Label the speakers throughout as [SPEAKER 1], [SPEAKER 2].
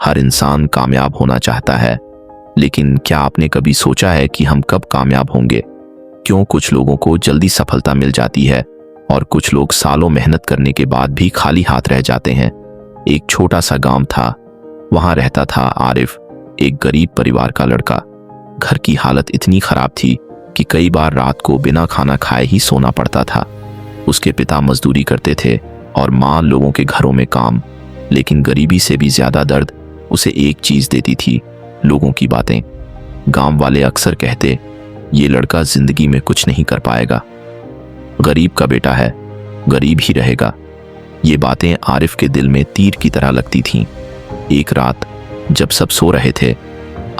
[SPEAKER 1] हर इंसान कामयाब होना चाहता है, लेकिन क्या आपने कभी सोचा है कि हम कब कामयाब होंगे? क्यों कुछ लोगों को जल्दी सफलता मिल जाती है और कुछ लोग सालों मेहनत करने के बाद भी खाली हाथ रह जाते हैं? एक छोटा सा गांव था। वहां रहता था आरिफ, एक गरीब परिवार का लड़का। घर की हालत इतनी खराब थी कि कई बार रात को बिना खाना खाए ही सोना पड़ता था। उसके पिता मजदूरी करते थे और माँ लोगों के घरों में काम। लेकिन गरीबी से भी ज्यादा दर्द उसे एक चीज देती थी, लोगों की बातें। गांव वाले अक्सर कहते, ये लड़का जिंदगी में कुछ नहीं कर पाएगा, गरीब का बेटा है, गरीब ही रहेगा। ये बातें आरिफ के दिल में तीर की तरह लगती थीं। एक रात जब सब सो रहे थे,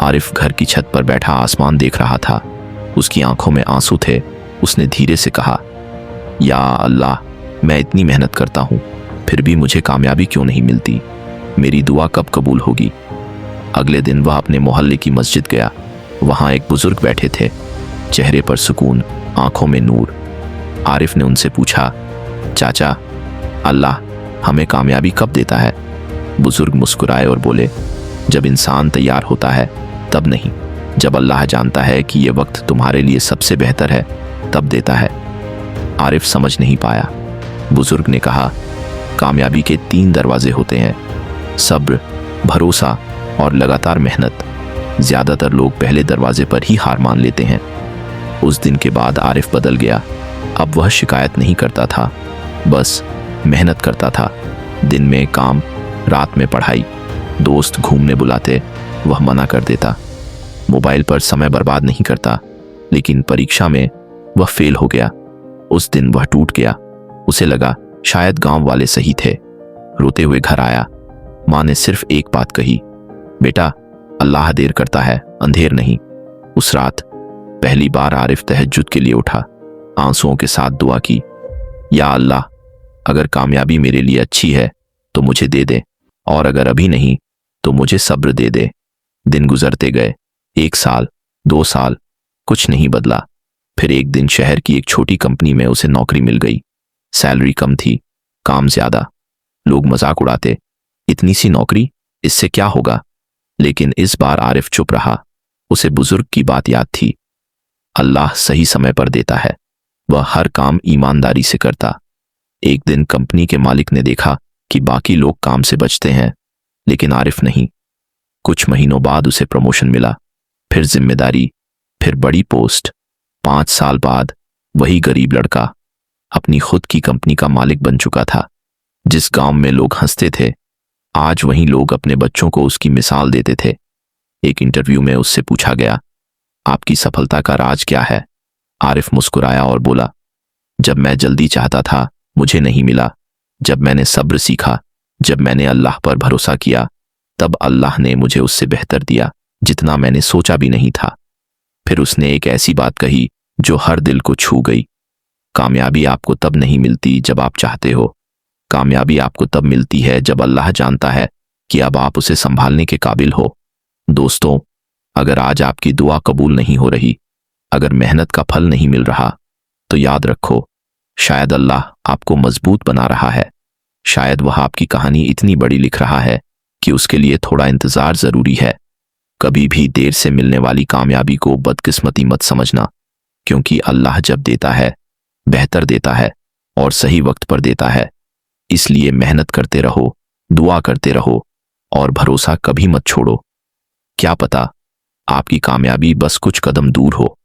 [SPEAKER 1] आरिफ घर की छत पर बैठा आसमान देख रहा था। उसकी आंखों में आंसू थे। उसने धीरे से कहा, या अल्लाह, मैं इतनी मेहनत करता हूँ, फिर भी मुझे कामयाबी क्यों नहीं मिलती? मेरी दुआ कब कबूल होगी? अगले दिन वह अपने मोहल्ले की मस्जिद गया। वहां एक बुजुर्ग बैठे थे, चेहरे पर सुकून, आंखों में नूर। आरिफ ने उनसे पूछा, चाचा, अल्लाह हमें कामयाबी कब देता है? बुजुर्ग मुस्कुराए और बोले, जब इंसान तैयार होता है तब नहीं, जब अल्लाह जानता है कि यह वक्त तुम्हारे लिए सबसे बेहतर है तब देता है। आरिफ समझ नहीं पाया। बुजुर्ग ने कहा, कामयाबी के 3 दरवाजे होते हैं, सब्र, भरोसा और लगातार मेहनत। ज्यादातर लोग पहले दरवाजे पर ही हार मान लेते हैं। उस दिन के बाद आरिफ बदल गया। अब वह शिकायत नहीं करता था, बस मेहनत करता था। दिन में काम, रात में पढ़ाई। दोस्त घूमने बुलाते, वह मना कर देता। मोबाइल पर समय बर्बाद नहीं करता। लेकिन परीक्षा में वह फेल हो गया। उस दिन वह टूट गया। उसे लगा शायद गांव वाले सही थे। रोते हुए घर आया। माँ ने सिर्फ एक बात कही, बेटा, अल्लाह देर करता है, अंधेर नहीं। उस रात पहली बार आरिफ तहज्जुद के लिए उठा। आंसुओं के साथ दुआ की, या अल्लाह, अगर कामयाबी मेरे लिए अच्छी है तो मुझे दे दे, और अगर अभी नहीं तो मुझे सब्र दे दे। दिन गुजरते गए। 1 साल, 2 साल, कुछ नहीं बदला। फिर एक दिन शहर की एक छोटी कंपनी में उसे नौकरी मिल गई। सैलरी कम थी, काम ज्यादा। लोग मजाक उड़ाते, इतनी सी नौकरी, इससे क्या होगा? लेकिन इस बार आरिफ चुप रहा। उसे बुजुर्ग की बात याद थी, अल्लाह सही समय पर देता है। वह हर काम ईमानदारी से करता। एक दिन कंपनी के मालिक ने देखा कि बाकी लोग काम से बचते हैं, लेकिन आरिफ नहीं। कुछ महीनों बाद उसे प्रमोशन मिला, फिर जिम्मेदारी, फिर बड़ी पोस्ट। 5 साल बाद वही गरीब लड़का अपनी खुद की कंपनी का मालिक बन चुका था। जिस गांव में लोग हंसते थे, आज वहीं लोग अपने बच्चों को उसकी मिसाल देते थे। एक इंटरव्यू में उससे पूछा गया, आपकी सफलता का राज क्या है? आरिफ मुस्कुराया और बोला, जब मैं जल्दी चाहता था मुझे नहीं मिला। जब मैंने सब्र सीखा, जब मैंने अल्लाह पर भरोसा किया, तब अल्लाह ने मुझे उससे बेहतर दिया जितना मैंने सोचा भी नहीं था। फिर उसने एक ऐसी बात कही जो हर दिल को छू गई, कामयाबी आपको तब नहीं मिलती जब आप चाहते हो। कामयाबी आपको तब मिलती है जब अल्लाह जानता है कि अब आप उसे संभालने के काबिल हो। दोस्तों, अगर आज आपकी दुआ कबूल नहीं हो रही, अगर मेहनत का फल नहीं मिल रहा, तो याद रखो, शायद अल्लाह आपको मजबूत बना रहा है। शायद वह आपकी कहानी इतनी बड़ी लिख रहा है कि उसके लिए थोड़ा इंतजार जरूरी है। कभी भी देर से मिलने वाली कामयाबी को बदकिस्मती मत समझना, क्योंकि अल्लाह जब देता है, बेहतर देता है और सही वक्त पर देता है। इसलिए मेहनत करते रहो, दुआ करते रहो और भरोसा कभी मत छोड़ो। क्या पता आपकी कामयाबी बस कुछ कदम दूर हो।